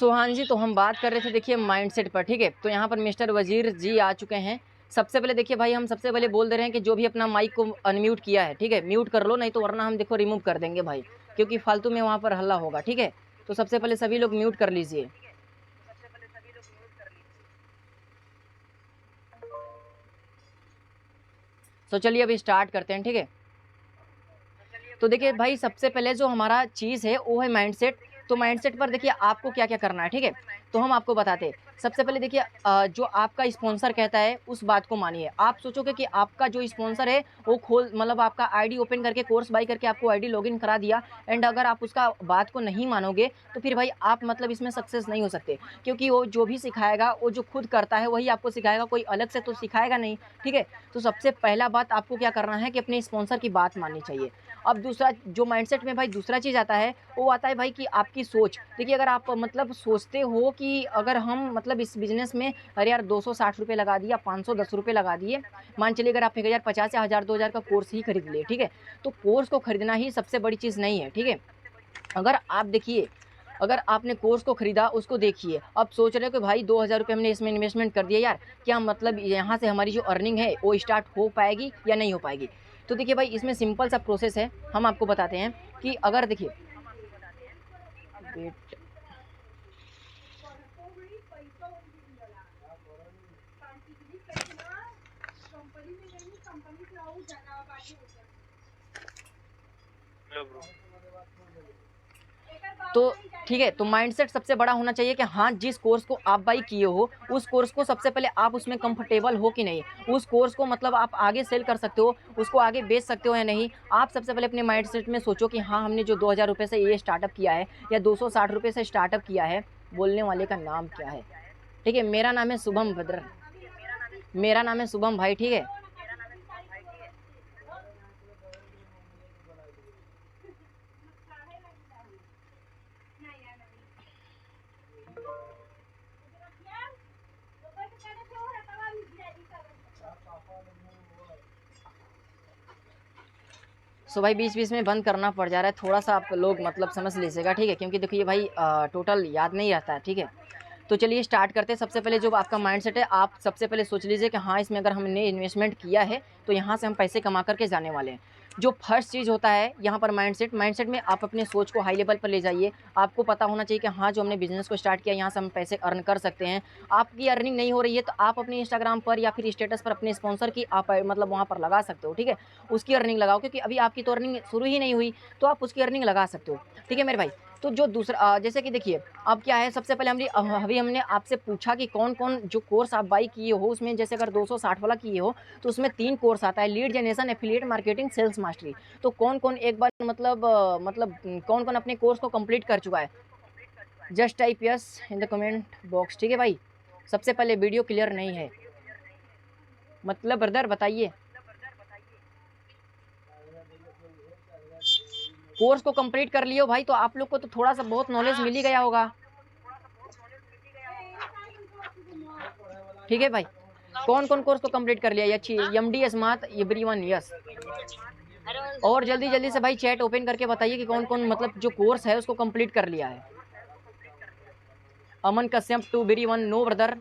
हाँ जी, तो हम बात कर रहे थे देखिए माइंडसेट पर, ठीक है। तो यहाँ पर मिस्टर वजीर जी आ चुके हैं। सबसे पहले देखिए भाई, हम सबसे पहले बोल दे रहे हैं कि जो भी अपना माइक को अनम्यूट किया है, ठीक है, म्यूट कर लो, नहीं तो वरना हम देखो रिमूव कर देंगे भाई, क्योंकि फालतू में वहाँ पर हल्ला होगा, ठीक है। तो सबसे पहले सभी लोग म्यूट कर लीजिए। तो चलिए अभी स्टार्ट करते हैं, ठीक है। तो देखिए भाई, सबसे पहले जो हमारा चीज़ है वो है माइंडसेट। तो माइंडसेट पर देखिए आपको क्या क्या करना है, ठीक है। तो हम आपको बताते हैं। सबसे पहले देखिए जो आपका स्पॉन्सर कहता है उस बात को मानिए। आप सोचोगे कि आपका जो स्पॉन्सर है वो मतलब आपका आईडी ओपन करके कोर्स बाय करके आपको आईडी लॉगिन करा दिया, एंड अगर आप उसका बात को नहीं मानोगे तो फिर भाई आप मतलब इसमें सक्सेस नहीं हो सकते, क्योंकि वो जो भी सिखाएगा वो जो खुद करता है वही आपको सिखाएगा, कोई अलग से तो सिखाएगा नहीं, ठीक है। तो सबसे पहला बात आपको क्या करना है कि अपने स्पॉन्सर की बात माननी चाहिए। अब दूसरा जो माइंडसेट में भाई दूसरा चीज़ आता है, वो आता है भाई कि आपकी सोच। देखिए अगर आप मतलब सोचते हो कि अगर हम मतलब इस बिज़नेस में अरे यार 260 रुपये लगा दिया, 510 रुपये लगा दिए, मान चलिए अगर आप 1050 या 1000-2000 का कोर्स ही खरीद लिए, ठीक है। तो कोर्स को खरीदना ही सबसे बड़ी चीज़ नहीं है, ठीक है। अगर आप देखिए, अगर आपने कोर्स को खरीदा, उसको देखिए, अब सोच रहे हो कि भाई 2000 रुपये हमने इसमें इन्वेस्टमेंट कर दिया यार, क्या मतलब यहाँ से हमारी जो अर्निंग है वो स्टार्ट हो पाएगी या नहीं हो पाएगी। तो देखिए भाई, इसमें सिंपल सा प्रोसेस है, हम आपको बताते हैं कि अगर देखिए वेट, तो ठीक है, तो माइंडसेट सबसे बड़ा होना चाहिए कि हाँ, जिस कोर्स को आप बाई किए हो उस कोर्स को सबसे पहले आप उसमें कंफर्टेबल हो कि नहीं, उस कोर्स को मतलब आप आगे सेल कर सकते हो, उसको आगे बेच सकते हो या नहीं। आप सबसे पहले अपने माइंडसेट में सोचो कि हाँ, हमने जो 2000 रुपये से ये स्टार्टअप किया है या 260 रुपये से स्टार्टअप किया है। बोलने वाले का नाम क्या है, ठीक है। मेरा नाम है शुभम भद्र, मेरा नाम है शुभम भाई, ठीक है। सो भाई बीच-बीच में बंद करना पड़ जा रहा है, थोड़ा-सा आप लोग मतलब समझ लीजिएगा, ठीक है, क्योंकि देखिए भाई टोटल याद नहीं रहता है, ठीक है। तो चलिए स्टार्ट करते हैं। सबसे पहले जो आपका माइंडसेट है, आप सबसे पहले सोच लीजिए कि हाँ, इसमें अगर हमने इन्वेस्टमेंट किया है तो यहाँ से हम पैसे कमा कर के जाने वाले हैं। जो फर्स्ट चीज़ होता है यहाँ पर माइंडसेट, माइंडसेट में आप अपने सोच को हाई लेवल पर ले जाइए। आपको पता होना चाहिए कि हाँ, जो हमने बिज़नेस को स्टार्ट किया यहाँ से हम पैसे अर्न कर सकते हैं। आपकी अर्निंग नहीं हो रही है तो आप अपने इंस्टाग्राम पर या फिर स्टेटस पर अपने स्पॉन्सर की आप मतलब वहाँ पर लगा सकते हो, ठीक है। उसकी अर्निंग लगाओ, क्योंकि अभी आपकी तो अर्निंग शुरू ही नहीं हुई, तो आप उसकी अर्निंग लगा सकते हो, ठीक है मेरे भाई। तो जो दूसरा जैसे कि देखिए, अब क्या है, सबसे पहले अभी हमने आपसे पूछा कि कौन-कौन जो कोर्स आप बाय किए हो, उसमें जैसे अगर 260 वाला किए हो, तो उसमें 3 कोर्स आता है, lead generation, affiliate marketing, sales mastery. तो कौन-कौन एक बार मतलब कौन-कौन अपने कोर्स को कंप्लीट कर चुका है? Just type yes in the comment box, ठीक है भाई। सबसे पहले वीडियो क्लियर नहीं है, मतलब ब्रदर बताइए। कोर्स को कंप्लीट कर लिए हो भाई, तो आप लोग को तो थोड़ा-सा बहुत नॉलेज मिल ही गया होगा, ठीक है भाई। कौन-कौन कोर्स को कंप्लीट कर लिया? अच्छी एमडी स्मार्ट एवरीवन, यस। और जल्दी-जल्दी से भाई चैट ओपन करके बताइए कि कौन-कौन मतलब जो कोर्स है उसको कंप्लीट कर लिया है। Aman Kashyap two very one, no brother,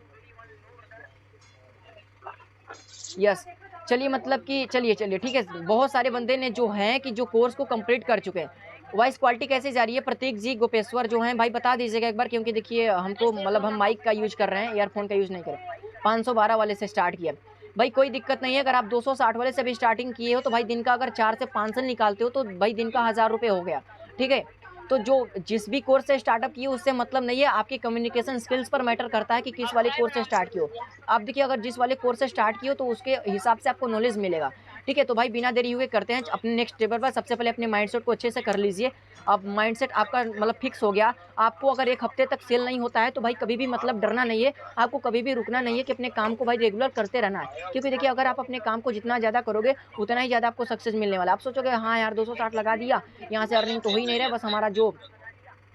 yes. चलिए मतलब कि चलिए ठीक है, बहुत सारे बंदे ने जो हैं कि जो कोर्स को कंप्लीट कर चुके हैं। वॉइस क्वालिटी कैसी जा रही है? प्रतीक जी, गोपेश्वर जो हैं भाई बता दीजिएगा एक बार, क्योंकि देखिए हमको मतलब हम माइक का यूज़ कर रहे हैं, ईयरफ़ोन का यूज़ नहीं कर रहे। 512 वाले से स्टार्ट किया। भाई कोई दिक्कत नहीं है, अगर आप 260 वाले से भी स्टार्टिंग किए हो तो भाई दिन का अगर 4 से 5 से निकालते हो तो भाई दिन का 1000 रुपए हो गया, ठीक है। तो जो जिस भी कोर्स से स्टार्टअप किए उससे मतलब नहीं है, आपकी कम्युनिकेशन स्किल्स पर मैटर करता है कि किस वाले कोर्स से स्टार्ट किए हो। आप देखिए अगर जिस वाले कोर्स से स्टार्ट किए हो तो उसके हिसाब से आपको नॉलेज मिलेगा, ठीक है। तो भाई बिना देरी हुए करते हैं अपने नेक्स्ट टेबल पर। सबसे पहले अपने माइंडसेट को अच्छे से कर लीजिए। अब माइंडसेट आपका मतलब फिक्स हो गया, आपको अगर 1 हफ्ते तक सेल नहीं होता है तो भाई कभी भी मतलब डरना नहीं है, आपको कभी भी रुकना नहीं है कि अपने काम को भाई रेगुलर करते रहना है। क्योंकि देखिए अगर आप अपने काम को जितना ज़्यादा करोगे उतना ही ज़्यादा आपको सक्सेस मिलने वाला है। आप सोचोगे हाँ यार 260 लगा दिया, यहाँ से अर्निंग तो हो ही नहीं रहा है, बस हमारा जो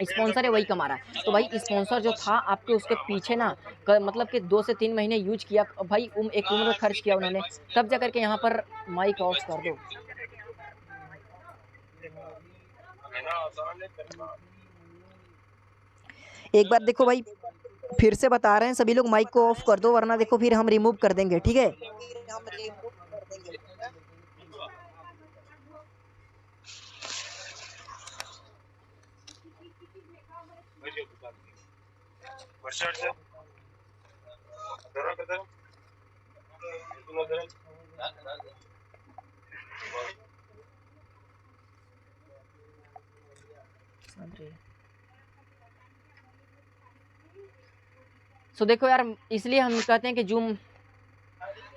स्पॉन्सर है वही कमा रहा है। तो भाई स्पॉन्सर जो था आपके उसके पीछे ना मतलब कि 2 से 3 महीने यूज किया भाई, एक उम्र खर्च किया उन्होंने, तब जा करके यहाँ पर माइक ऑफ कर दो। एक बार देखो भाई, फिर से बता रहे हैं सभी लोग, माइक को ऑफ कर दो वरना देखो फिर हम रिमूव कर देंगे, ठीक है। सो देखो यार, इसलिए हम कहते हैं कि जूम,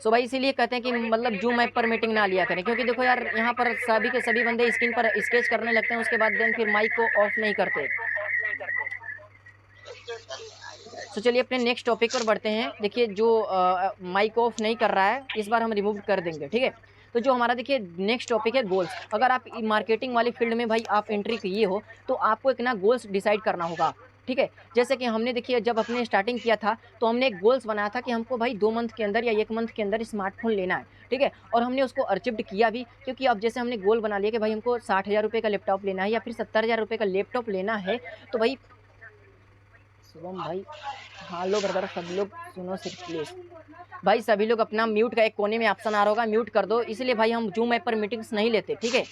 सो भाई इसीलिए कहते हैं कि मतलब जूम ऐप पर मीटिंग ना लिया करें, क्योंकि देखो यार यहाँ पर सभी के सभी बंदे स्क्रीन पर स्केच करने लगते हैं, उसके बाद देन फिर माइक को ऑफ नहीं करते। तो चलिए अपने नेक्स्ट टॉपिक पर बढ़ते हैं। देखिए जो माइक ऑफ नहीं कर रहा है इस बार हम रिमूव कर देंगे, ठीक है। तो जो हमारा देखिए नेक्स्ट टॉपिक है गोल्स। अगर आप मार्केटिंग वाली फील्ड में भाई आप एंट्री किए हो तो आपको एक ना गोल्स डिसाइड करना होगा, ठीक है। जैसे कि हमने देखिए जब अपने स्टार्टिंग किया था तो हमने एक गोल्स बनाया था कि हमको भाई 2 मंथ के अंदर या 1 मंथ के अंदर स्मार्टफोन लेना है, ठीक है। और हमने उसको अचीव्ड किया भी, क्योंकि अब जैसे हमने गोल बना लिया कि भाई हमको 60,000 रुपये का लैपटॉप लेना है या फिर 70,000 रुपये का लैपटॉप लेना है, तो भाई शुभम भाई, हाँ लो ब्रदर, सब लोग सुनो सिर्फ प्लीज भाई, सभी लोग अपना म्यूट का एक कोने में ऑप्शन आ रहा होगा, म्यूट कर दो। इसलिए भाई हम जूम ऐप पर मीटिंग्स नहीं लेते, ठीक है।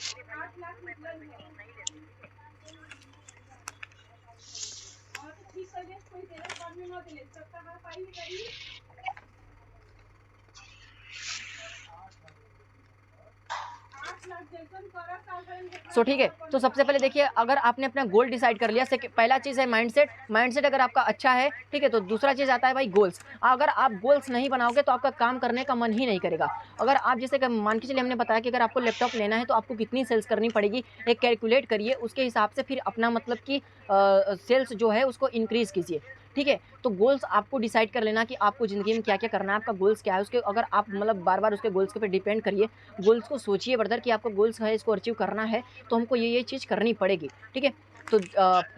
सो ठीक है, तो सबसे पहले देखिए अगर आपने अपना गोल डिसाइड कर लिया, पहला चीज़ है माइंडसेट। माइंडसेट अगर आपका अच्छा है, ठीक है, तो दूसरा चीज़ आता है भाई गोल्स। अगर आप गोल्स नहीं बनाओगे तो आपका काम करने का मन ही नहीं करेगा। अगर आप जैसे कि मान के चलिए हमने बताया कि अगर आपको लैपटॉप लेना है तो आपको कितनी सेल्स करनी पड़ेगी, एक कैलकुलेट करिए, उसके हिसाब से फिर अपना मतलब कि सेल्स जो है उसको इंक्रीज़ कीजिए, ठीक है। तो गोल्स आपको डिसाइड कर लेना कि आपको ज़िंदगी में क्या क्या करना है, आपका गोल्स क्या है, उसके अगर आप मतलब बार बार उसके गोल्स के ऊपर डिपेंड करिए। गोल्स को सोचिए ब्रदर कि आपको गोल्स है, इसको अचीव करना है तो हमको ये चीज़ करनी पड़ेगी, ठीक है। तो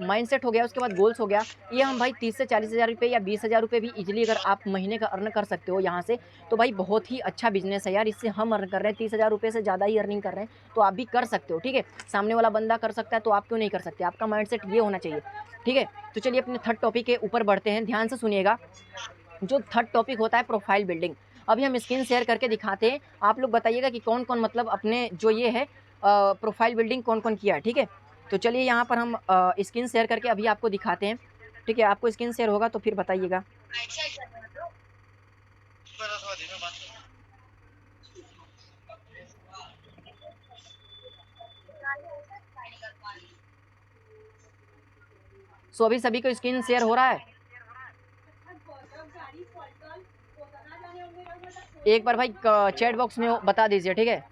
माइंडसेट हो गया, उसके बाद गोल्स हो गया। ये हम भाई 30 से 40,000 रुपये या 20,000 रुपये भी इजीली अगर आप महीने का अर्न कर सकते हो यहाँ से, तो भाई बहुत ही अच्छा बिजनेस है यार। इससे हम अर्न कर रहे हैं 30,000 रुपये से ज़्यादा ही अर्निंग कर रहे हैं, तो आप भी कर सकते हो, ठीक है। सामने वाला बंदा कर सकता है तो आप क्यों नहीं कर सकते? आपका माइंडसेट ये होना चाहिए, ठीक है। तो चलिए अपने थर्ड टॉपिक के ऊपर बढ़ते हैं, ध्यान से सुनिएगा। जो थर्ड टॉपिक होता है प्रोफाइल बिल्डिंग। अभी हम स्क्रीन शेयर करके दिखाते हैं, आप लोग बताइएगा कि कौन कौन मतलब अपने जो ये है प्रोफाइल बिल्डिंग कौन कौन किया है, ठीक है। तो चलिए यहाँ पर हम स्क्रीन शेयर करके अभी आपको दिखाते हैं, ठीक है। आपको स्क्रीन शेयर होगा तो फिर बताइएगा। सो अभी सभी को स्क्रीन शेयर हो रहा है? एक बार भाई चैट बॉक्स में बता दीजिए, ठीक है।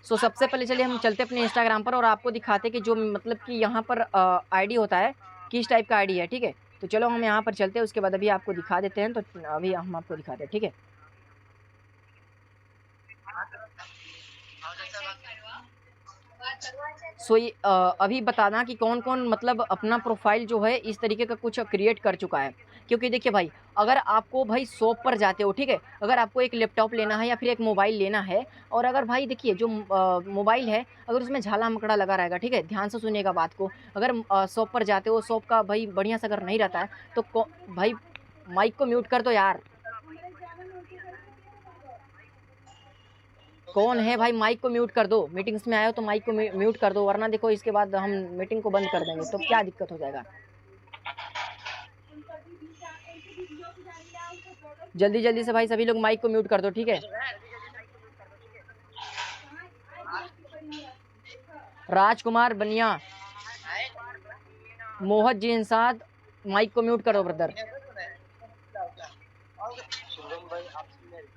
सो सबसे पहले चलिए हम चलते अपने इंस्टाग्राम पर और आपको दिखाते कि जो मतलब कि यहाँ पर आईडी होता है किस टाइप का आईडी है, ठीक है। तो चलो हम यहाँ पर चलते हैं, उसके बाद अभी आपको दिखा देते हैं। तो अभी हम आपको दिखाते हैं, ठीक है। सो ये अभी बताना कि कौन कौन मतलब अपना प्रोफाइल जो है इस तरीके का कुछ क्रिएट कर चुका है। क्योंकि देखिए भाई, अगर आपको भाई शॉप पर जाते हो, ठीक है, अगर आपको एक लैपटॉप लेना है या फिर एक मोबाइल लेना है, और अगर भाई देखिए जो मोबाइल है अगर उसमें झाला मकड़ा लगा रहेगा, ठीक है, ध्यान से सुनिएगा बात को। अगर शॉप पर जाते हो, शॉप का भाई बढ़िया से अगर नहीं रहता है तो भाई माइक को म्यूट कर दो यार। कौन है भाई? माइक को म्यूट कर दो। मीटिंग्स में आए हो तो माइक को म्यूट कर दो, वरना देखो इसके बाद हम मीटिंग को बंद कर देंगे तो क्या दिक्कत हो जाएगा। जल्दी जल्दी से भाई सभी लोग माइक को म्यूट कर दो, ठीक है। राजकुमार बनिया, मोहत जी इंसाद, माइक को म्यूट करो ब्रदर।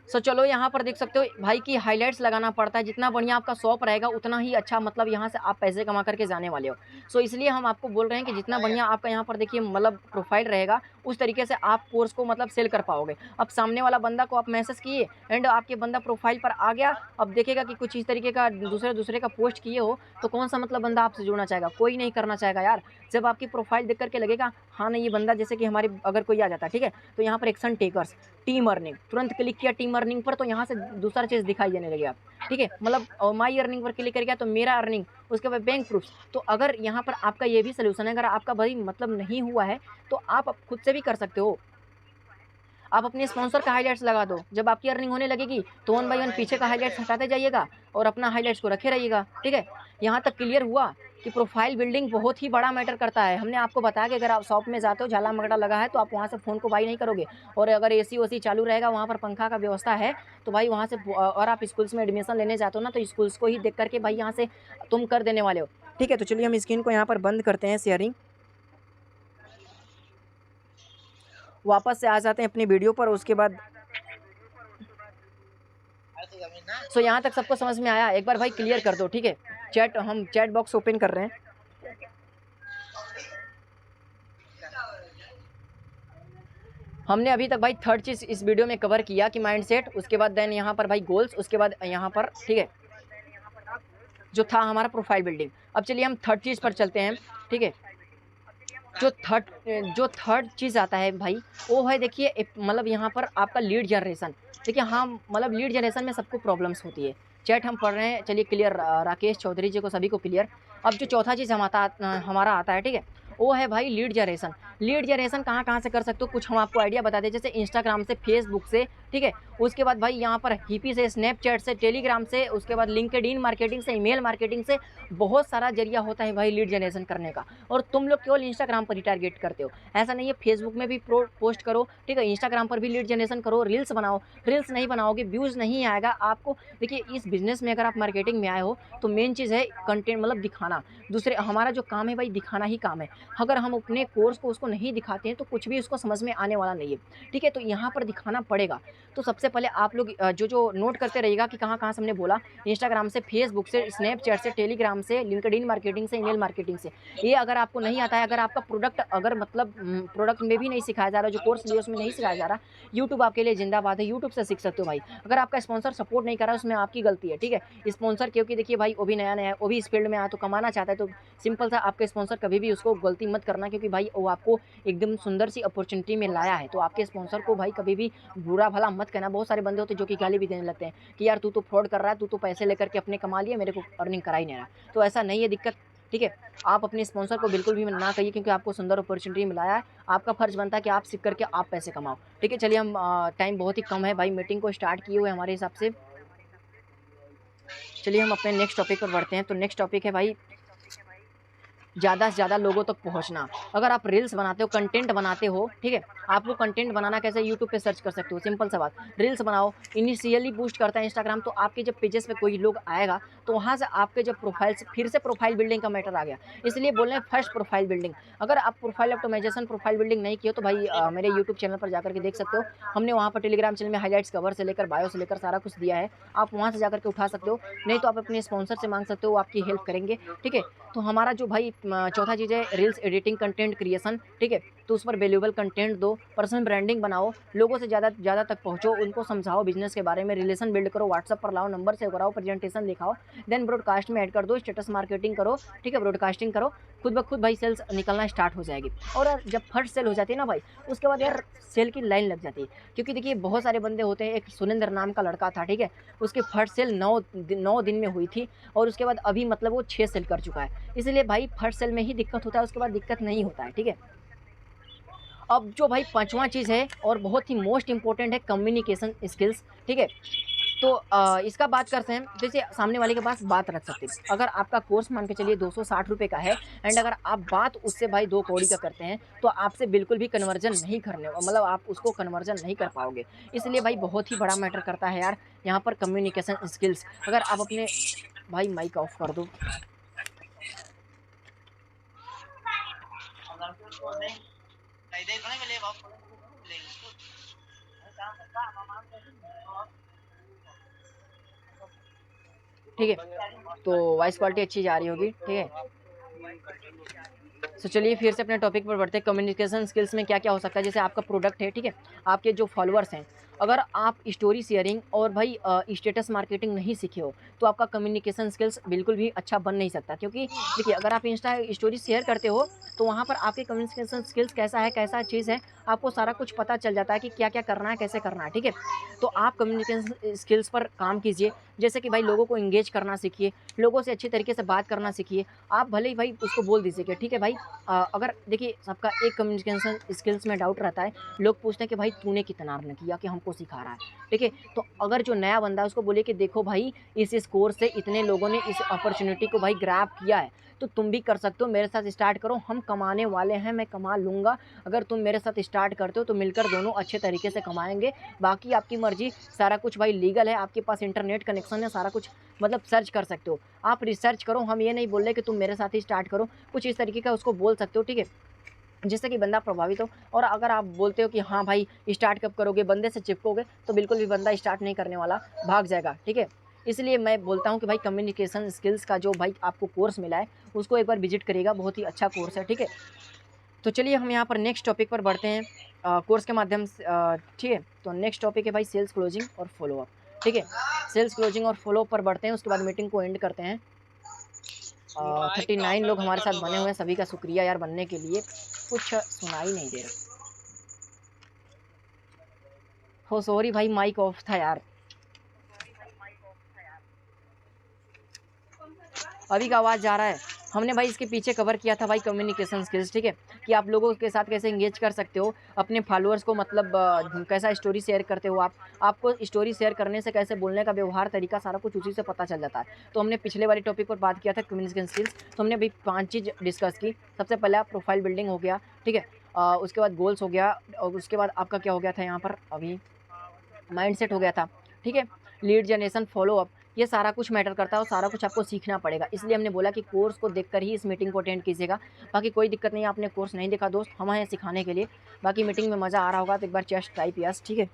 सो चलो यहाँ पर देख सकते हो भाई की हाईलाइट्स लगाना पड़ता है। जितना बढ़िया आपका शॉप रहेगा उतना ही अच्छा मतलब यहाँ से आप पैसे कमा करके जाने वाले हो। सो इसलिए हम आपको बोल रहे हैं कि जितना बढ़िया आपका यहाँ पर देखिए मतलब प्रोफाइल रहेगा उस तरीके से आप कोर्स को मतलब सेल कर पाओगे। अब सामने वाला बंदा को आप मैसेज किए एंड आपके बंदा प्रोफाइल पर आ गया, अब देखेगा कि कुछ इस तरीके का दूसरे का पोस्ट किए हो तो कौन सा मतलब बंदा आपसे जुड़ना चाहेगा? कोई नहीं करना चाहेगा यार। जब आपकी प्रोफाइल देख करके लगेगा हाँ नहीं ये बंदा, जैसे कि हमारे अगर कोई आ जाता है, ठीक है, तो यहाँ पर एक्शन टेकर्स, टीम अर्निंग, तुरंत क्लिक किया टीम अर्निंग पर तो यहाँ से दूसरा चीज़ दिखाई देने लगे आप, ठीक है। मतलब माई अर्निंग पर क्लिक कर गया तो मेरा अर्निंग, उसके बाद बैंक प्रूफ। तो अगर यहाँ पर आपका ये भी सोल्यूशन है, अगर आपका भाई मतलब नहीं हुआ है तो आप खुद से भी कर सकते हो। आप अपने स्पॉन्सर का हाइलाइट्स लगा दो, जब आपकी अर्निंग होने लगेगी तो 1 बाय 1 पीछे का हाइलाइट्स हटाते जाइएगा और अपना हाइलाइट्स को रखे रहिएगा, ठीक है। यहाँ तक क्लियर हुआ कि प्रोफाइल बिल्डिंग बहुत ही बड़ा मैटर करता है। हमने आपको बताया कि अगर आप शॉप में जाते हो, झाला मगड़ा लगा है, तो आप वहाँ से फ़ोन को बाई नहीं करोगे, और अगर एसी ओसी चालू रहेगा, वहाँ पर पंखा का व्यवस्था है, तो भाई वहाँ से, और आप स्कूल्स में एडमिशन लेने जाते हो ना, तो स्कूल्स को ही देख करके भाई यहाँ से तुम कर देने वाले हो, ठीक है। तो चलिए हम स्क्रीन को यहाँ पर बंद करते हैं शेयरिंग, वापस से आ जाते हैं अपनी वीडियो पर। उसके बाद सो यहाँ तक सबको समझ में आया? एक बार भाई क्लियर कर दो, ठीक है। हम चैट बॉक्स ओपन कर रहे हैं। हमने अभी तक भाई 3rd चीज़ इस वीडियो में कवर किया कि माइंडसेट, उसके बाद देन यहाँ पर भाई गोल्स, उसके बाद यहाँ पर, ठीक है, जो था हमारा प्रोफाइल बिल्डिंग। अब चलिए हम 3rd चीज़ पर चलते हैं, ठीक है। जो थर्ड चीज़ आता है भाई, वो है देखिए मतलब यहाँ पर आपका लीड जनरेशन। देखिए हाँ, मतलब लीड जनरेशन में सबको प्रॉब्लम्स होती है। चैट हम पढ़ रहे हैं, चलिए क्लियर, राकेश चौधरी जी को सभी को क्लियर। अब जो चौथा चीज़ हमारा आता है, ठीक है, वो है भाई लीड जनरेशन। लीड जनरेशन कहाँ से कर सकते हो, कुछ हम आपको आइडिया बता दें, जैसे इंस्टाग्राम से, फेसबुक से, ठीक है। उसके बाद भाई यहाँ पर हिपी से, स्नैपचैट से, टेलीग्राम से, उसके बाद लिंक्डइन मार्केटिंग से, ईमेल मार्केटिंग से, बहुत सारा जरिया होता है भाई लीड जनरेशन करने का। और तुम लोग केवल इंस्टाग्राम पर ही टारगेट करते हो, ऐसा नहीं है। फेसबुक में भी पोस्ट करो, ठीक है, इंस्टाग्राम पर भी लीड जनरेशन करो, रील्स बनाओ। रील्स नहीं बनाओगे, व्यूज़ नहीं आएगा आपको। देखिए इस बिज़नेस में अगर आप मार्केटिंग में आए हो तो मेन चीज़ है कंटेंट, मतलब दिखाना। दूसरे हमारा जो काम है भाई, दिखाना ही काम है। अगर हम अपने कोर्स को उसको नहीं दिखाते हैं तो कुछ भी उसको समझ में आने वाला नहीं है, ठीक है। तो यहाँ पर दिखाना पड़ेगा। तो सबसे पहले आप लोग जो नोट करते रहिएगा कि कहाँ से हमने बोला, इंस्टाग्राम से, फेसबुक से, स्नैपचैट से, टेलीग्राम से, लिंक्डइन मार्केटिंग से, ईमेल मार्केटिंग से। ये अगर आपको नहीं आता है, अगर आपका प्रोडक्ट, अगर मतलब प्रोडक्ट में भी नहीं सिखाया जा रहा, जो कोर्स लिया उसमें नहीं सिखाया जा रहा, यूट्यूब आपके लिए जिंदाबाद है, यूट्यूब से सीख सकते हो भाई। अगर आपका स्पॉन्सर सपोर्ट नहीं कर रहा है, उसमें आपकी गलती है, ठीक है। स्पॉन्सर क्योंकि देखिए भाई वो भी नया है, वो भी इस फील्ड में आया तो कमाना चाहता है, तो सिंपल सा आपके स्पॉन्सर कभी भी उसको गलती मत करना, क्योंकि भाई वो आपको एकदम सुंदर सी अपॉर्चुनिटी में लाया है। तो आपके स्पॉन्सर को भाई कभी भी बुरा भला मत कहना। बहुत सारे बंदे होते हैं जो कि गाली भी देने लगते हैं कि यार तू तो फ्रॉड कर रहा है, तू तो पैसे लेकर के अपने कमा लिए, मेरे को अर्निंग करा ही नहीं रहा। तो ऐसा नहीं है दिक्कत, ठीक है। आप अपने स्पॉन्सर को बिल्कुल भी ना कहिए, क्योंकि आपको सुंदर अपॉर्चुनिटी मिलाया है। आपका फर्ज बनता है कि आप सीख करके आप पैसे कमाओ, ठीक है। चलिए हम टाइम बहुत ही कम है भाई, मीटिंग को स्टार्ट किए हुए हमारे हिसाब से। चलिए हम अपने नेक्स्ट टॉपिक पर बढ़ते हैं। तो नेक्स्ट टॉपिक है भाई ज़्यादा से ज़्यादा लोगों तक पहुंचना। अगर आप रील्स बनाते हो, कंटेंट बनाते हो, ठीक है, आपको कंटेंट बनाना कैसे, यूट्यूब पे सर्च कर सकते हो, सिंपल सा बात। रील्स बनाओ, इनिशियली बूस्ट करता है इंस्टाग्राम, तो आपके जब पेजेस पे कोई लोग आएगा तो वहाँ से आपके जब प्रोफाइल से फिर से प्रोफाइल बिल्डिंग का मैटर आ गया, इसलिए बोल रहे हैं फर्स्ट प्रोफाइल बिल्डिंग। अगर आप प्रोफाइल ऑप्टिमाइजेशन, प्रोफाइल बिल्डिंग नहीं किए तो भाई मेरे यूट्यूब चैनल पर जाकर के देख सकते हो। हमने वहाँ पर टेलीग्राम चैनल में हाईलाइट्स, कवर से लेकर, बायो से लेकर सारा कुछ दिया है, आप वहाँ से जाकर के उठा सकते हो। नहीं तो आप अपने स्पॉन्सर से मांग सकते हो, वो आपकी हेल्प करेंगे, ठीक है। तो हमारा जो भाई चौथा चीज़ है रील्स एडिटिंग, कंटेंट क्रिएशन, ठीक है। तो उस पर वैल्यूएबल कंटेंट दो, पर्सनल ब्रांडिंग बनाओ, लोगों से ज़्यादा तक पहुँचो, उनको समझाओ बिजनेस के बारे में, रिलेशन बिल्ड करो, व्हाट्सअप पर लाओ, नंबर सेव कराओ, प्रेजेंटेशन दिखाओ, देन ब्रॉडकास्ट में ऐड कर दो, स्टेटस मार्केटिंग करो, ठीक है, ब्रॉडकास्टिंग करो, खुद ब खुद भाई सेल्स निकलना स्टार्ट हो जाएगी। और यार जब फर्स्ट सेल हो जाती है ना भाई, उसके बाद यार सेल की लाइन लग जाती है। क्योंकि देखिए बहुत सारे बंदे होते हैं, एक सुरेंद्र नाम का लड़का था, ठीक है, उसकी फर्स्ट सेल 9 दिन में हुई थी, और उसके बाद अभी मतलब वो 6 सेल कर चुका है। इसलिए भाई फर्स्ट सेल में ही दिक्कत होता है, उसके बाद दिक्कत नहीं होता है, ठीक है। अब जो भाई पांचवा चीज़ है और बहुत ही मोस्ट इंपॉर्टेंट है, कम्युनिकेशन स्किल्स, ठीक है। तो इसका बात करते हैं, जैसे सामने वाले के पास बात रख सकते हैं। अगर आपका कोर्स मान के चलिए 260 रुपये का है, एंड अगर आप बात उससे भाई 2 कौड़ी का करते हैं, तो आपसे बिल्कुल भी कन्वर्जन नहीं करने, मतलब आप उसको कन्वर्जन नहीं कर पाओगे। इसलिए भाई बहुत ही बड़ा मैटर करता है यार यहाँ पर कम्युनिकेशन स्किल्स। अगर आप अपने भाई माइक ऑफ कर दो, ठीक है, तो वॉइस क्वालिटी अच्छी जा रही होगी, ठीक है। तो चलिए फिर से अपने टॉपिक पर बढ़ते हैं। कम्युनिकेशन स्किल्स में क्या क्या हो सकता है, जैसे आपका प्रोडक्ट है, ठीक है, आपके जो फॉलोअर्स हैं, अगर आप स्टोरी शेयरिंग और भाई स्टेटस मार्केटिंग नहीं सीखे हो तो आपका कम्युनिकेशन स्किल्स बिल्कुल भी अच्छा बन नहीं सकता, क्योंकि देखिए अगर आप इंस्टा स्टोरी शेयर करते हो तो वहाँ पर आपके कम्युनिकेशन स्किल्स कैसा है, कैसा चीज़ है, आपको सारा कुछ पता चल जाता है कि क्या क्या करना है, कैसे करना है, ठीक है। तो आप कम्युनिकेशन स्किल्स पर काम कीजिए, जैसे कि भाई लोगों को इंगेज करना सीखिए, लोगों से अच्छी तरीके से बात करना सीखिए। आप भले ही भाई उसको बोल दीजिए कि ठीक है भाई, अगर देखिए सबका एक कम्युनिकेशन स्किल्स में डाउट रहता है, लोग पूछते हैं कि भाई तूने कितना अर्न किया कि हमको सिखा रहा है, ठीक है। तो अगर जो नया बंदा है उसको बोलिए कि देखो भाई इस कोर्स से इतने लोगों ने इस अपॉर्चुनिटी को भाई ग्रैब किया है, तो तुम भी कर सकते हो, मेरे साथ स्टार्ट करो, हम कमाने वाले हैं, मैं कमा लूँगा, अगर तुम मेरे साथ स्टार्ट करते हो तो मिलकर दोनों अच्छे तरीके से कमाएंगे, बाकी आपकी मर्जी, सारा कुछ भाई लीगल है, आपके पास इंटरनेट कनेक्शन है, सारा कुछ मतलब सर्च कर सकते हो, आप रिसर्च करो, हम ये नहीं बोल रहे कि तुम मेरे साथ ही स्टार्ट करो, कुछ इस तरीके का उसको बोल सकते हो, ठीक है, जिससे कि बंदा प्रभावित हो। और अगर आप बोलते हो कि हाँ भाई स्टार्ट कब करोगे, बंदे से चिपकोगे, तो बिल्कुल भी बंदा स्टार्ट नहीं करने वाला, भाग जाएगा, ठीक है। इसलिए मैं बोलता हूँ कि भाई कम्युनिकेशन स्किल्स का जो भाई आपको कोर्स मिला है उसको एक बार विजिट करिएगा, बहुत ही अच्छा कोर्स है, ठीक है। तो चलिए हम यहाँ पर नेक्स्ट टॉपिक पर बढ़ते हैं कोर्स के माध्यम से, ठीक है। तो नेक्स्ट टॉपिक है भाई सेल्स क्लोजिंग और फॉलोअप, ठीक है। सेल्स क्लोजिंग और फॉलोअप पर बढ़ते हैं, उसके बाद मीटिंग को एंड करते हैं। 39 लोग हमारे साथ बने हुए हैं, सभी का शुक्रिया यार बनने के लिए। कुछ सुनाई नहीं दे रहा, हो सॉरी भाई माइक ऑफ था यार, अभी का आवाज़ जा रहा है। हमने भाई इसके पीछे कवर किया था भाई कम्युनिकेशन स्किल्स, ठीक है, कि आप लोगों के साथ कैसे इंगेज कर सकते हो, अपने फॉलोअर्स को मतलब कैसा स्टोरी शेयर करते हो आप, आपको स्टोरी शेयर करने से कैसे बोलने का व्यवहार तरीका सारा कुछ उसी से पता चल जाता है। तो हमने पिछले वाले टॉपिक पर बात किया था कम्युनिकेशन स्किल्स, तो हमने अभी 5 चीज़ डिस्कस की। सबसे पहला प्रोफाइल बिल्डिंग हो गया, ठीक है, उसके बाद गोल्स हो गया, और उसके बाद आपका क्या हो गया था यहाँ पर अभी माइंडसेट हो गया था, ठीक है, लीड जनरेशन, फॉलो अप, ये सारा कुछ मैटर करता है और सारा कुछ आपको सीखना पड़ेगा। इसलिए हमने बोला कि कोर्स को देखकर ही इस मीटिंग को अटेंड कीजिएगा, बाकी कोई दिक्कत नहीं है, आपने कोर्स नहीं देखा दोस्त, हम हैं सिखाने के लिए। बाकी मीटिंग में मज़ा आ रहा होगा तो एक बार चेस्ट टाइप यस, ठीक है।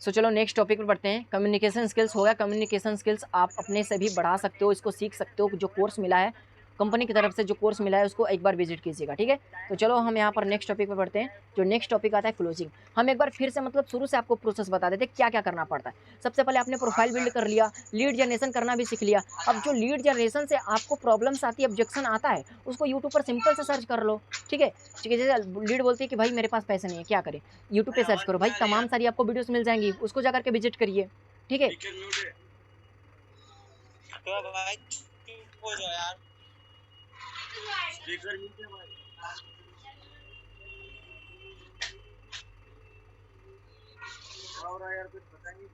सो चलो नेक्स्ट टॉपिक पर बढ़ते हैं। कम्युनिकेशन स्किल्स हो गया, कम्युनिकेशन स्किल्स आप अपने से भी बढ़ा सकते हो, इसको सीख सकते हो, जो कोर्स मिला है कंपनी की तरफ से, जो कोर्स मिला है उसको एक बार विजिट कीजिएगा, ठीक है। तो चलो हम यहाँ पर नेक्स्ट टॉपिक पर बढ़ते हैं। जो नेक्स्ट टॉपिक आता है क्लोजिंग। हम एक बार फिर से मतलब शुरू से आपको प्रोसेस बता देते हैं क्या क्या करना पड़ता है। सबसे पहले आपने प्रोफाइल बिल्ड कर लिया, लीड जनरेशन करना भी सीख लिया। अब जो लीड जनरेशन से आपको प्रॉब्लम्स आती है, ऑब्जेक्शन आता है, उसको यूट्यूब पर सिंपल से सर्च कर लो, ठीक है। ठीक है, जैसे लीड बोलती है कि भाई मेरे पास पैसे नहीं है, क्या करें, यूट्यूब पे सर्च करो भाई, तमाम सारी आपको वीडियोस मिल जाएंगी, उसको जाकर के विजिट करिए, ठीक है। तो भाई चुप हो जाओ यार, स्पीकर म्यूट है भाई। और यार कुछ पता नहीं।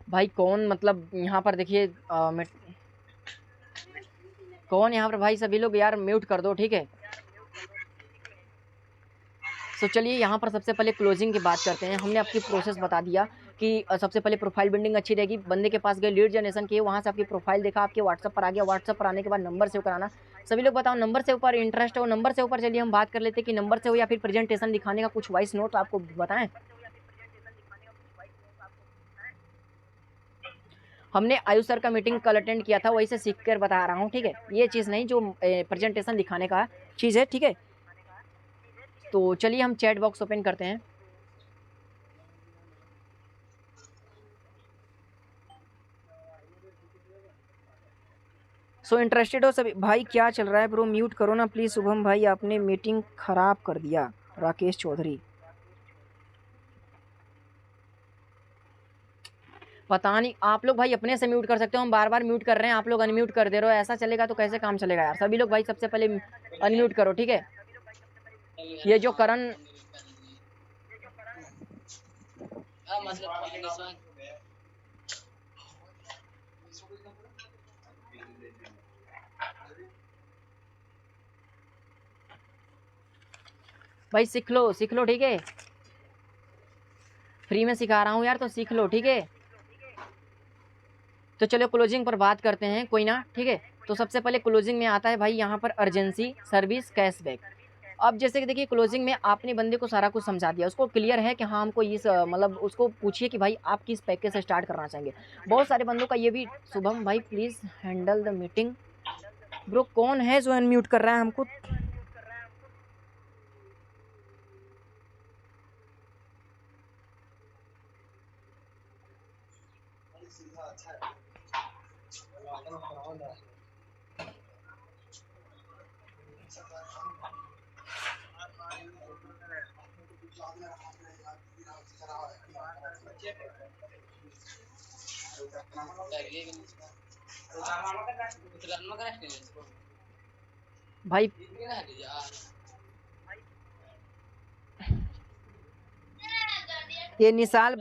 भाई कौन मतलब यहाँ पर देखिए कौन यहाँ पर भाई, सभी लोग यार म्यूट कर दो, ठीक है। तो चलिए यहाँ पर सबसे पहले क्लोजिंग की बात करते हैं। हमने आपकी प्रोसेस बता दिया कि सबसे पहले प्रोफाइल बिल्डिंग अच्छी रहेगी, बंदे के पास गए, लीड जनरेशन किए, वहाँ से आपकी प्रोफाइल देखा, आपके व्हाट्सअप पर आ गया, व्हाट्सअप पर आने के बाद नंबर सेव कराना। सभी लोग बताओ नंबर से ऊपर इंटरेस्ट हो, नंबर से ऊपर चलिए हम बात कर लेते हैं कि नंबर से हो या फिर प्रेजेंटेशन दिखाने का कुछ वॉइस नोट आपको बताएं। हमने आयु सर का मीटिंग कल अटेंड किया था, वही से सीख कर बता रहा हूँ, ठीक है, ये चीज़ नहीं जो प्रेजेंटेशन दिखाने का चीज़ है, ठीक है। तो चलिए हम चैट बॉक्स ओपन करते हैं। सो इंटरेस्टेड हो सभी भाई, क्या चल रहा है ब्रो, म्यूट करो ना प्लीज़। शुभम भाई आपने मीटिंग खराब कर दिया, राकेश चौधरी। पता नहीं, आप लोग भाई अपने से म्यूट कर सकते हो, हम बार बार म्यूट कर रहे हैं, आप लोग अनम्यूट कर दे रहे हो, ऐसा चलेगा तो कैसे काम चलेगा यार। सभी लोग भाई सबसे पहले अनम्यूट करो, ठीक है। ये जो करण भाई सीख लो सीख लो, ठीक है, फ्री में सिखा रहा हूँ यार, तो सीख लो, ठीक है। तो चलो क्लोजिंग पर बात करते हैं, कोई ना, ठीक है। तो सबसे पहले क्लोजिंग में आता है भाई यहाँ पर अर्जेंसी, सर्विस, कैशबैक। अब जैसे कि देखिए क्लोजिंग में आपने बंदे को सारा कुछ समझा दिया, उसको क्लियर है कि हाँ हमको इस मतलब उसको पूछिए कि भाई आप किस पैकेज से स्टार्ट करना चाहेंगे। बहुत सारे बंदों का ये भी, शुभम भाई please handle the meeting. Bro कौन है जो अनम्यूट कर रहा है हमको? भाई ये निसाल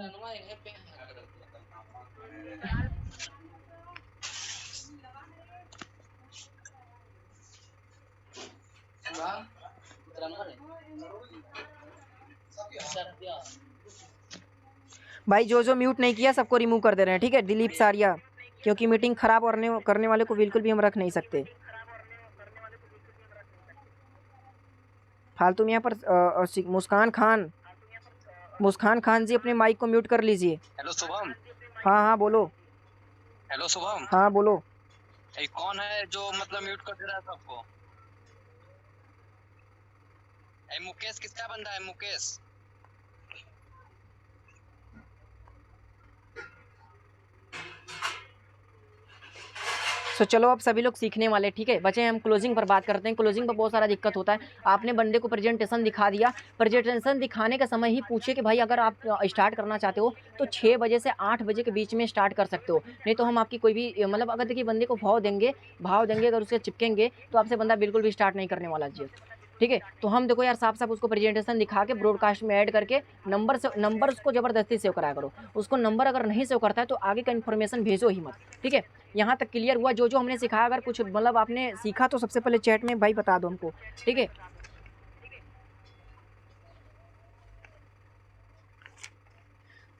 भाई जो म्यूट नहीं किया सबको रिमूव कर दे रहे हैं, ठीक है? दिलीप सारिया, क्योंकि मीटिंग खराब करने वाले को बिल्कुल भी हम रख नहीं सकते। फालतू में यहाँ पर मुस्कान खान जी अपने माइक को म्यूट कर लीजिए। हेलो शुभम। हाँ हाँ बोलो। हेलो शुभम। हाँ बोलो। ये कौन है जो मतलब म्यूट कर दे रहा है सबको? मुकेश किसका बंदा है? मुकेश तो चलो अब सभी लोग सीखने वाले, ठीक है? बचे हम क्लोजिंग पर बात करते हैं। क्लोजिंग पर बहुत सारा दिक्कत होता है। आपने बंदे को प्रेजेंटेशन दिखा दिया, प्रेजेंटेशन दिखाने का समय ही पूछिए कि भाई अगर आप स्टार्ट करना चाहते हो तो 6 बजे से 8 बजे के बीच में स्टार्ट कर सकते हो, नहीं तो हम आपकी कोई भी मतलब अगर देखिए बंदे को भाव देंगे अगर उसके चिपकेंगे तो आपसे बंदा बिल्कुल भी स्टार्ट नहीं करने वाला जी, ठीक है? तो हम देखो यार साफ साफ उसको प्रेजेंटेशन दिखा के ब्रॉडकास्ट में ऐड करके नंबर उसको ज़बरदस्ती सेव कराया करो। उसको नंबर अगर नहीं सेव करता है तो आगे का इन्फॉर्मेशन भेजो ही मत, ठीक है? यहाँ तक क्लियर हुआ? जो हमने सिखाया, अगर कुछ मतलब आपने सीखा तो सबसे पहले चैट में भाई बता दो हमको, ठीक है?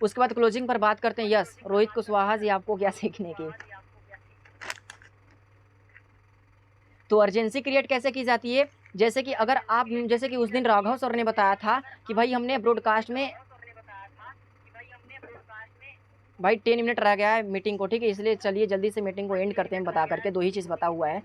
उसके बाद क्लोजिंग पर बात करते हैं। यस रोहित कुशवाहा जी, आपको क्या सीखने की? तो अर्जेंसी क्रिएट कैसे की जाती है? जैसे कि अगर आप, जैसे कि उस दिन राघव सर ने बताया था कि भाई हमने ब्रॉडकास्ट में भाई 10 मिनट रह गया है मीटिंग को, ठीक है? इसलिए चलिए जल्दी से मीटिंग को एंड करते हैं बता करके, 2 ही चीज़ बता हुआ है।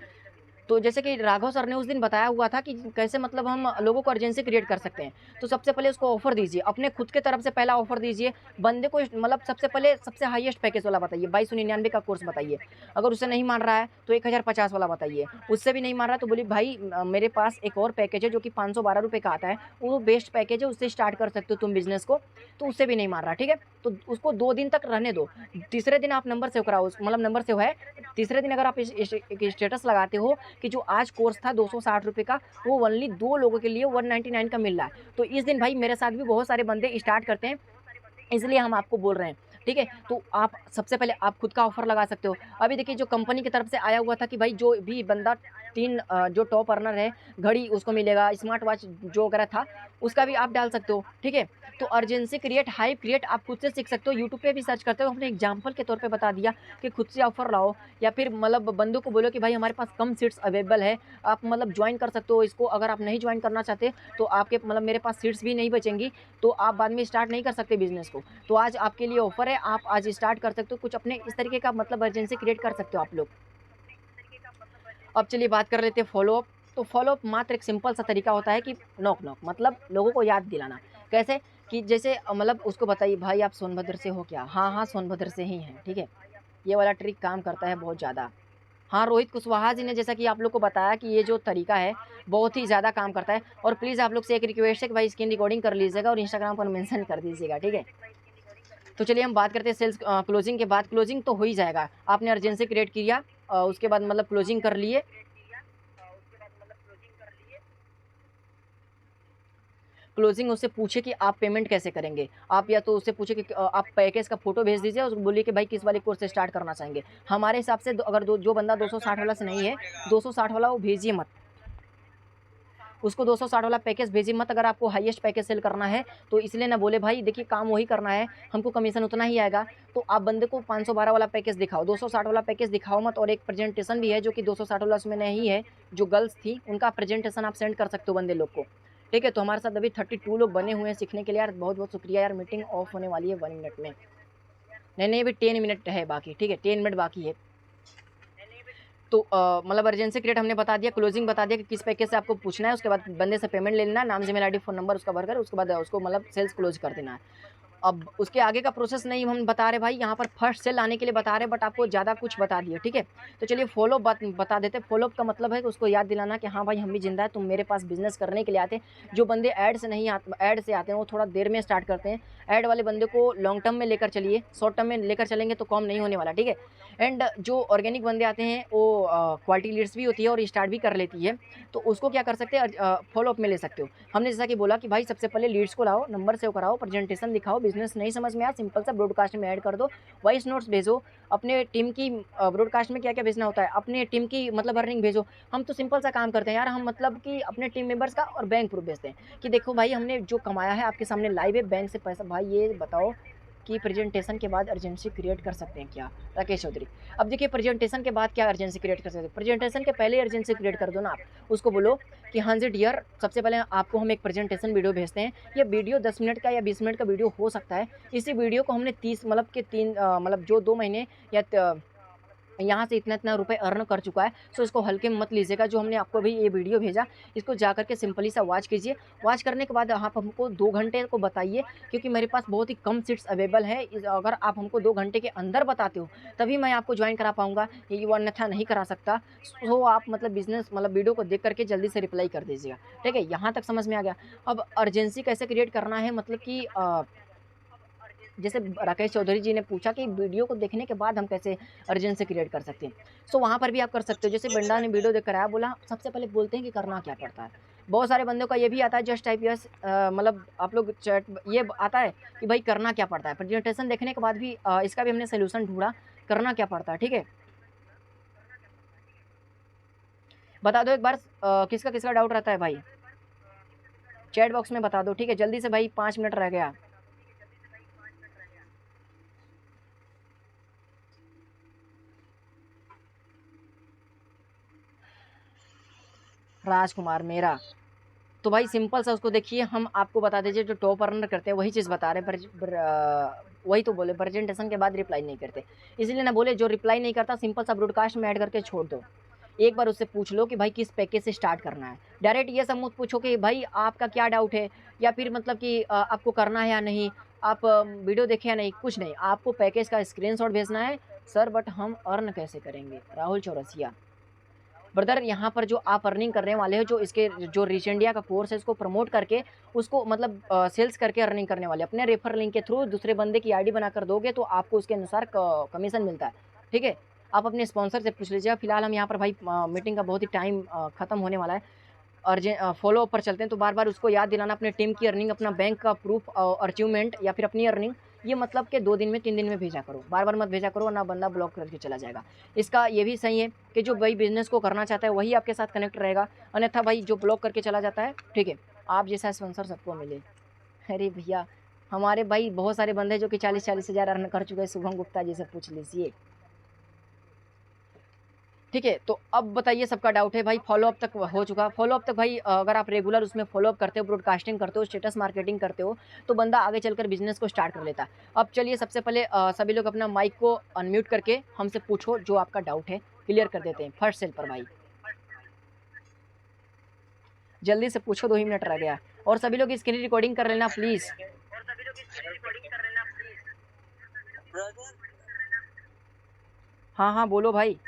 तो जैसे कि राघव सर ने उस दिन बताया हुआ था कि कैसे मतलब हम लोगों को अर्जेंसी क्रिएट कर सकते हैं। तो सबसे पहले उसको ऑफर दीजिए, अपने खुद के तरफ से पहला ऑफर दीजिए बंदे को। मतलब सबसे पहले सबसे हाईएस्ट पैकेज वाला बताइए, 2299 का कोर्स बताइए। अगर उसे नहीं मान रहा है तो 1050 वाला बताइए। उससे भी नहीं मान रहा तो बोलिए भाई मेरे पास एक और पैकेज है जो कि 512 रुपये का आता है, वो बेस्ट पैकेज है, उससे स्टार्ट कर सकते हो तुम बिजनेस को। तो उससे भी नहीं मान रहा, ठीक है? तो उसको 2 दिन तक रहने दो। तीसरे दिन आप नंबर सेव कराओ, मतलब नंबर सेव है, तीसरे दिन अगर आप स्टेटस लगाते हो कि जो आज कोर्स था 260 रुपये का, वो ओनली 2 लोगों के लिए 199 का मिल रहा है। तो इस दिन भाई मेरे साथ भी बहुत सारे बंदे स्टार्ट करते हैं, इसलिए हम आपको बोल रहे हैं, ठीक है? तो आप सबसे पहले आप खुद का ऑफर लगा सकते हो। अभी देखिए जो कंपनी की तरफ से आया हुआ था कि भाई जो भी बंदा 3 जो टॉप अर्नर है, घड़ी उसको मिलेगा, स्मार्ट वॉच जो वगैरह था उसका भी आप डाल सकते हो, ठीक है? तो अर्जेंसी क्रिएट, हाइप क्रिएट आप खुद से सीख सकते हो। यूट्यूब पे भी सर्च करते हो, हमने एग्जाम्पल के तौर पे बता दिया कि खुद से ऑफर लाओ, या फिर मतलब बंदों को बोलो कि भाई हमारे पास कम सीट्स अवेलेबल है, आप मतलब ज्वाइन कर सकते हो इसको। अगर आप नहीं ज्वाइन करना चाहते तो आपके मतलब मेरे पास सीट्स भी नहीं बचेंगी, तो आप बाद में स्टार्ट नहीं कर सकते बिजनेस को। तो आज आपके लिए ऑफर है, आप आज स्टार्ट कर सकते हो कुछ अपने इस तरीके का, मतलब अर्जेंसी क्रिएट कर सकते हो आप लोग। अब चलिए बात कर लेते हैं फॉलोअप। तो फॉलोअप मात्र एक सिंपल सा तरीका होता है कि नॉक मतलब लोगों को याद दिलाना। कैसे कि जैसे मतलब उसको बताइए भाई आप सोनभद्र से हो क्या? हाँ हाँ सोनभद्र से ही हैं, ठीक है? ये वाला ट्रिक काम करता है बहुत ज़्यादा। हाँ रोहित कुशवाहा जी ने जैसा कि आप लोग को बताया कि ये जो तरीका है बहुत ही ज़्यादा काम करता है। और प्लीज़ आप लोग से एक रिक्वेस्ट है कि भाई स्क्रीन रिकॉर्डिंग कर लीजिएगा और इंस्टाग्राम पर मेंशन कर दीजिएगा, ठीक है? तो चलिए हम बात करते हैं सेल्स क्लोजिंग के बाद। क्लोजिंग तो हो ही जाएगा, आपने अर्जेंसी क्रिएट किया, उसके बाद मतलब क्लोजिंग कर लिए। क्लोजिंग उससे पूछे कि आप पेमेंट कैसे करेंगे। आप या तो उससे पूछे कि आप पैकेज का फोटो भेज दीजिए, उसको बोलिए कि भाई किस वाले कोर्स से स्टार्ट करना चाहेंगे। हमारे हिसाब से अगर जो बंदा 260 वाला से नहीं है, 260 वाला वो भेजिए मत। उसको 260 वाला पैकेज भेजिए मत, अगर आपको हाईएस्ट पैकेज सेल करना है तो। इसलिए ना बोले भाई देखिए काम वही करना है, हमको कमीशन उतना ही आएगा, तो आप बंदे को 512 वाला पैकेज दिखाओ, 260 वाला पैकेज दिखाओ मत। और एक प्रेजेंटेशन भी है जो कि 260 वाला उसमें नहीं है, जो गर्ल्स थी उनका प्रेजेंटेशन आप सेंड कर सकते हो बंदे लोग को, ठीक है। तो हमारे साथ अभी 32 लोग बने हुए हैं सीखने के लिए यार, बहुत बहुत शुक्रिया यार। मीटिंग ऑफ होने वाली है 1 मिनट में, नहीं अभी 10 मिनट है बाकी, ठीक है 10 मिनट बाकी है। तो मतलब अर्जेंसी क्रिएट हमने बता दिया, क्लोजिंग बता दिया कि किस पैकेज से आपको पूछना है, उसके बाद बंदे से पेमेंट ले लेना, नाम जीमेल आईडी फोन नंबर उसका भरकर, उसके बाद उसको मतलब सेल्स क्लोज कर देना है। अब उसके आगे का प्रोसेस नहीं हम बता रहे भाई, यहाँ पर फर्स्ट सेल आने के लिए बता रहे, बट आपको ज़्यादा कुछ बता दिए, ठीक है। तो चलिए फॉलो बता देते। फॉलो का मतलब है कि उसको याद दिलाना कि हाँ भाई हम भी जिंदा है, तुम मेरे पास बिजनेस करने के लिए आते हैं। जो बंदे ऐड से नहीं आते, ऐड से आते हैं वो थोड़ा देर में स्टार्ट करते हैं। ऐड वाले बंदे को लॉन्ग टर्म में लेकर चलिए, शॉर्ट टर्म में लेकर चलेंगे तो कम नहीं होने वाला, ठीक है। एंड जो ऑर्गेनिक बंदे आते हैं वो क्वालिटी लीड्स भी होती है और स्टार्ट भी कर लेती है, तो उसको क्या कर सकते हैं फॉलोअप में ले सकते हो। हमने जैसा कि बोला कि भाई सबसे पहले लीड्स को लाओ, नंबर सेव कराओ, प्रेजेंटेशन दिखाओ, बिजनेस नहीं समझ में आया सिंपल सा ब्रॉडकास्ट में ऐड कर दो, वॉइस नोट्स भेजो अपने टीम की। ब्रॉडकास्ट में क्या क्या भेजना होता है, अपने टीम की मतलब अर्निंग भेजो। हम तो सिंपल सा काम करते हैं यार, हम मतलब कि अपने टीम मेंबर्स का और बैंक प्रूफ भेजते हैं कि देखो भाई हमने जो कमाया है आपके सामने लाइव है, बैंक से पैसा। भाई ये बताओ कि प्रेजेंटेशन के बाद अर्जेंसी क्रिएट कर सकते हैं क्या, राकेश चौधरी? अब देखिए प्रेजेंटेशन के बाद क्या अर्जेंसी क्रिएट कर सकते हैं, प्रेजेंटेशन के पहले अर्जेंसी क्रिएट कर दो ना आप। उसको बोलो कि हाँ जी डियर, सबसे पहले आपको हम एक प्रेजेंटेशन वीडियो भेजते हैं। ये वीडियो 10 मिनट का या 20 मिनट का वीडियो हो सकता है। इसी वीडियो को हमने 30 मतलब के 3 मतलब जो 2 महीने या यहाँ से इतना इतना रुपए अर्न कर चुका है, सो इसको हल्के में मत लीजिएगा। जो हमने आपको अभी ये वीडियो भेजा, इसको जा करके सिंपली सा वॉच कीजिए। वॉच करने के बाद आप हमको 2 घंटे को बताइए, क्योंकि मेरे पास बहुत ही कम सीट्स अवेलेबल है। अगर आप हमको 2 घंटे के अंदर बताते हो तभी मैं आपको ज्वाइन करा पाऊँगा, ये वो अन्यथा नहीं करा सकता। सो आप मतलब बिज़नेस मतलब वीडियो को देख करके जल्दी से रिप्लाई कर दीजिएगा, ठीक है। यहाँ तक समझ में आ गया। अब अर्जेंसी कैसे क्रिएट करना है, मतलब कि जैसे राकेश चौधरी जी ने पूछा कि वीडियो को देखने के बाद हम कैसे अर्जेंसी क्रिएट कर सकते हैं, सो वहाँ पर भी आप कर सकते हो। जैसे बंदा ने वीडियो देख कर आया, बोला सबसे पहले बोलते हैं कि करना क्या पड़ता है। बहुत सारे बंदों का ये भी आता है जस्ट टाइप यस, मतलब आप लोग चैट ये आता है कि भाई करना क्या पड़ता है। प्रेजेंटेशन देखने के बाद भी इसका भी हमने सोल्यूशन ढूंढा, करना क्या पड़ता है, ठीक है। बता दो एक बार किसका किसका डाउट रहता है भाई, चैट बॉक्स में बता दो, ठीक है जल्दी से भाई, 5 मिनट रह गया। राजकुमार मेरा, तो भाई सिंपल सा उसको देखिए, हम आपको बता दीजिए जो टॉप अर्नर करते हैं वही चीज़ बता रहे हैं, वही तो बोले प्रेजेंटेशन के बाद रिप्लाई नहीं करते, इसलिए ना बोले जो रिप्लाई नहीं करता सिंपल सा ब्रॉडकास्ट में ऐड करके छोड़ दो। एक बार उससे पूछ लो कि भाई किस पैकेज से स्टार्ट करना है। डायरेक्ट ये सब मत पूछो कि भाई आपका क्या डाउट है, या फिर मतलब कि आपको करना है या नहीं, आप वीडियो देखे या नहीं, कुछ नहीं। आपको पैकेज का स्क्रीनशॉट भेजना है। सर बट हम अर्न कैसे करेंगे, राहुल चौरसिया ब्रदर, यहाँ पर जो आप अर्निंग करने वाले हो, जो इसके जो रिच इंडिया का कोर्स है इसको प्रमोट करके उसको मतलब सेल्स करके अर्निंग करने वाले, अपने रेफर लिंक के थ्रू दूसरे बंदे की आईडी बनाकर दोगे तो आपको उसके अनुसार कमीशन मिलता है, ठीक है। आप अपने स्पॉन्सर से पूछ लीजिए। फिलहाल हम यहाँ पर भाई मीटिंग का बहुत ही टाइम खत्म होने वाला है, फॉलो अप पर चलते हैं। तो बार बार उसको याद दिलाना अपने टीम की अर्निंग, अपना बैंक का प्रूफ और अचीवमेंट, या फिर अपनी अर्निंग, ये मतलब कि 2 दिन में 3 दिन में भेजा करो, बार बार मत भेजा करो वरना बंदा ब्लॉक करके चला जाएगा। इसका ये भी सही है कि जो भाई बिजनेस को करना चाहता है वही आपके साथ कनेक्ट रहेगा, अन्यथा भाई जो ब्लॉक करके चला जाता है, ठीक है। आप जैसा स्पॉन्सर सबको मिले। अरे भैया हमारे भाई बहुत सारे बंदे जो कि 40-40 हज़ार अर्न कर चुके हैं, शुभम गुप्ता जी से पूछ लीजिए, ठीक है। तो अब बताइए सबका डाउट है भाई, फॉलोअप तक हो चुका। फॉलोअप तक भाई अगर आप रेगुलर उसमें फॉलोअप करते हो, ब्रॉडकास्टिंग करते हो, स्टेटस मार्केटिंग करते हो, तो बंदा आगे चलकर बिजनेस को स्टार्ट कर लेता। अब चलिए सबसे पहले सभी लोग अपना माइक को अनम्यूट करके हमसे पूछो जो आपका डाउट है, क्लियर कर देते हैं। फर्स्ट सेल पर भाई जल्दी से पूछो, 2 ही मिनट रह गया। और सभी लोग स्क्रीन रिकॉर्डिंग कर लेना प्लीज़। हाँ हाँ बोलो भाई।